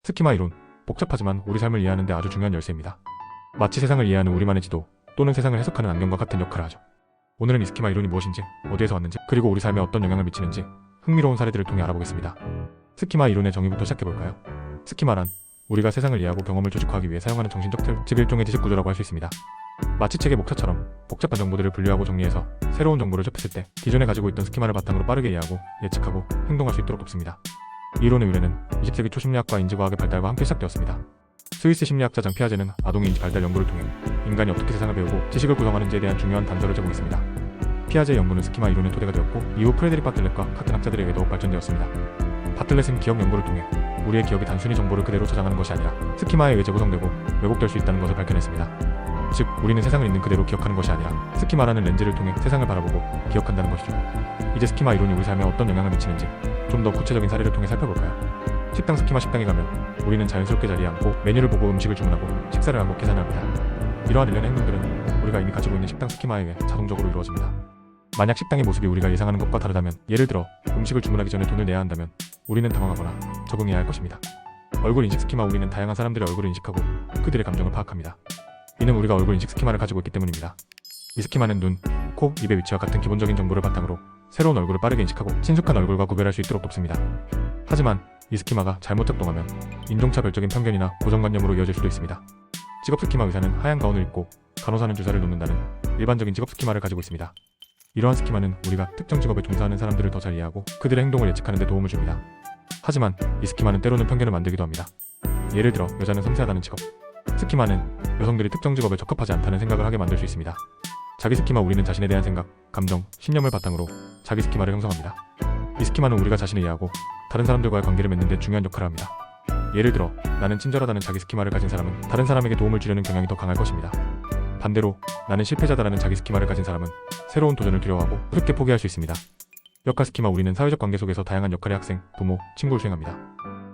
스키마 이론, 복잡하지만 우리 삶을 이해하는 데 아주 중요한 열쇠입니다. 마치 세상을 이해하는 우리만의 지도 또는 세상을 해석하는 안경과 같은 역할을 하죠. 오늘은 이 스키마 이론이 무엇인지, 어디에서 왔는지, 그리고 우리 삶에 어떤 영향을 미치는지 흥미로운 사례들을 통해 알아보겠습니다. 스키마 이론의 정의부터 시작해볼까요? 스키마란 우리가 세상을 이해하고 경험을 조직화하기 위해 사용하는 정신적 틀, 즉 일종의 지식 구조라고 할 수 있습니다. 마치 책의 목차처럼 복잡한 정보들을 분류하고 정리해서 새로운 정보를 접했을 때 기존에 가지고 있던 스키마를 바탕으로 빠르게 이해하고 예측하고 행동할 수 있도록 돕습니다. 이 이론의 유래는 20세기 초 심리학과 인지과학의 발달과 함께 시작되었습니다. 스위스 심리학자 장 피아제는 아동의 인지 발달 연구를 통해 인간이 어떻게 세상을 배우고 지식을 구성하는지에 대한 중요한 단서를 제공했습니다. 피아제의 연구는 스키마 이론의 토대가 되었고 이후 프레데릭 바틀렛과 같은 학자들에 의해 더욱 발전되었습니다. 바틀렛은 기억 연구를 통해 우리의 기억이 단순히 정보를 그대로 저장하는 것이 아니라 스키마에 의해 재구성되고 왜곡될 수 있다는 것을 밝혀냈습니다. 즉, 우리는 세상을 있는 그대로 기억하는 것이 아니라 스키마라는 렌즈를 통해 세상을 바라보고 기억한다는 것이죠. 이제 스키마 이론이 우리 삶에 어떤 영향을 미치는지 좀 더 구체적인 사례를 통해 살펴볼까요? 식당 스키마. 식당에 가면 우리는 자연스럽게 자리에 앉고 메뉴를 보고 음식을 주문하고 식사를 하고 계산을 합니다. 이러한 일련의 행동들은 우리가 이미 가지고 있는 식당 스키마에 의해 자동적으로 이루어집니다. 만약 식당의 모습이 우리가 예상하는 것과 다르다면, 예를 들어 음식을 주문하기 전에 돈을 내야 한다면 우리는 당황하거나 적응해야 할 것입니다. 얼굴 인식 스키마. 우리는 다양한 사람들의 얼굴을 인식하고 그들의 감정을 파악합니다. 이는 우리가 얼굴 인식 스키마를 가지고 있기 때문입니다. 이 스키마는 눈, 코, 입의 위치와 같은 기본적인 정보를 바탕으로 새로운 얼굴을 빠르게 인식하고 친숙한 얼굴과 구별할 수 있도록 돕습니다. 하지만 이 스키마가 잘못 작동하면 인종차별적인 편견이나 고정관념으로 이어질 수도 있습니다. 직업 스키마. 의사는 하얀 가운을 입고 간호사는 주사를 놓는다는 일반적인 직업 스키마를 가지고 있습니다. 이러한 스키마는 우리가 특정 직업에 종사하는 사람들을 더 잘 이해하고 그들의 행동을 예측하는 데 도움을 줍니다. 하지만 이 스키마는 때로는 편견을 만들기도 합니다. 예를 들어 여자는 섬세하다는 직업. 스키마는 여성들이 특정 직업에 적합하지 않다는 생각을 하게 만들 수 있습니다. 자기 스키마. 우리는 자신에 대한 생각, 감정, 신념을 바탕으로 자기 스키마를 형성합니다. 이 스키마는 우리가 자신을 이해하고 다른 사람들과의 관계를 맺는 데 중요한 역할을 합니다. 예를 들어 나는 친절하다는 자기 스키마를 가진 사람은 다른 사람에게 도움을 주려는 경향이 더 강할 것입니다. 반대로 나는 실패자다라는 자기 스키마를 가진 사람은 새로운 도전을 두려워하고 쉽게 포기할 수 있습니다. 역할 스키마. 우리는 사회적 관계 속에서 다양한 역할의 학생, 부모, 친구를 수행합니다.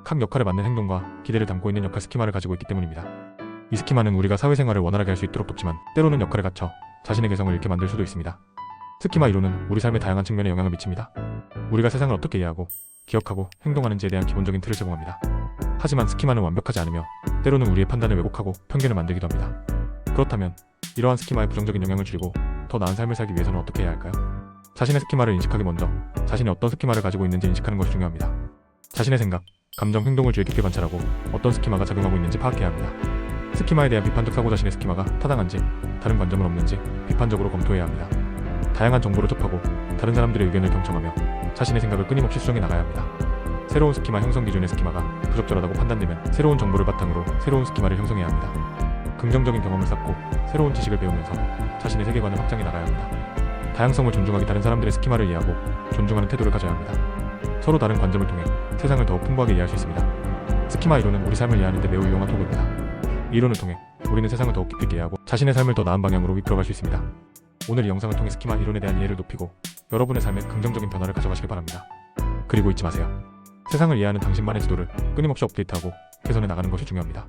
각 역할에 맞는 행동과 기대를 담고 있는 역할 스키마를 가지고 있기 때문입니다. 이 스키마는 우리가 사회생활을 원활하게 할 수 있도록 돕지만 때로는 역할에 갇혀 자신의 개성을 잃게 만들 수도 있습니다. 스키마 이론은 우리 삶의 다양한 측면에 영향을 미칩니다. 우리가 세상을 어떻게 이해하고 기억하고 행동하는지에 대한 기본적인 틀을 제공합니다. 하지만 스키마는 완벽하지 않으며 때로는 우리의 판단을 왜곡하고 편견을 만들기도 합니다. 그렇다면 이러한 스키마의 부정적인 영향을 줄이고 더 나은 삶을 살기 위해서는 어떻게 해야 할까요? 자신의 스키마를 인식하기. 먼저 자신이 어떤 스키마를 가지고 있는지 인식하는 것이 중요합니다. 자신의 생각, 감정, 행동을 주의 깊게 관찰하고 어떤 스키마가 작용하고 있는지 파악해야 합니다. 스키마에 대한 비판적 사고. 자신의 스키마가 타당한지, 다른 관점은 없는지 비판적으로 검토해야 합니다. 다양한 정보를 접하고 다른 사람들의 의견을 경청하며 자신의 생각을 끊임없이 수정해 나가야 합니다. 새로운 스키마 형성. 기존의 스키마가 부적절하다고 판단되면 새로운 정보를 바탕으로 새로운 스키마를 형성해야 합니다. 긍정적인 경험을 쌓고 새로운 지식을 배우면서 자신의 세계관을 확장해 나가야 합니다. 다양성을 존중하기. 다른 사람들의 스키마를 이해하고 존중하는 태도를 가져야 합니다. 서로 다른 관점을 통해 세상을 더욱 풍부하게 이해할 수 있습니다. 스키마 이론은 우리 삶을 이해하는 데 매우 유용한 도구입니다. 이 이론을 통해 우리는 세상을 더욱 깊이 있게 이해하고 자신의 삶을 더 나은 방향으로 이끌어갈 수 있습니다. 오늘 이 영상을 통해 스키마 이론에 대한 이해를 높이고 여러분의 삶에 긍정적인 변화를 가져가시길 바랍니다. 그리고 잊지 마세요. 세상을 이해하는 당신만의 지도를 끊임없이 업데이트하고 개선해 나가는 것이 중요합니다.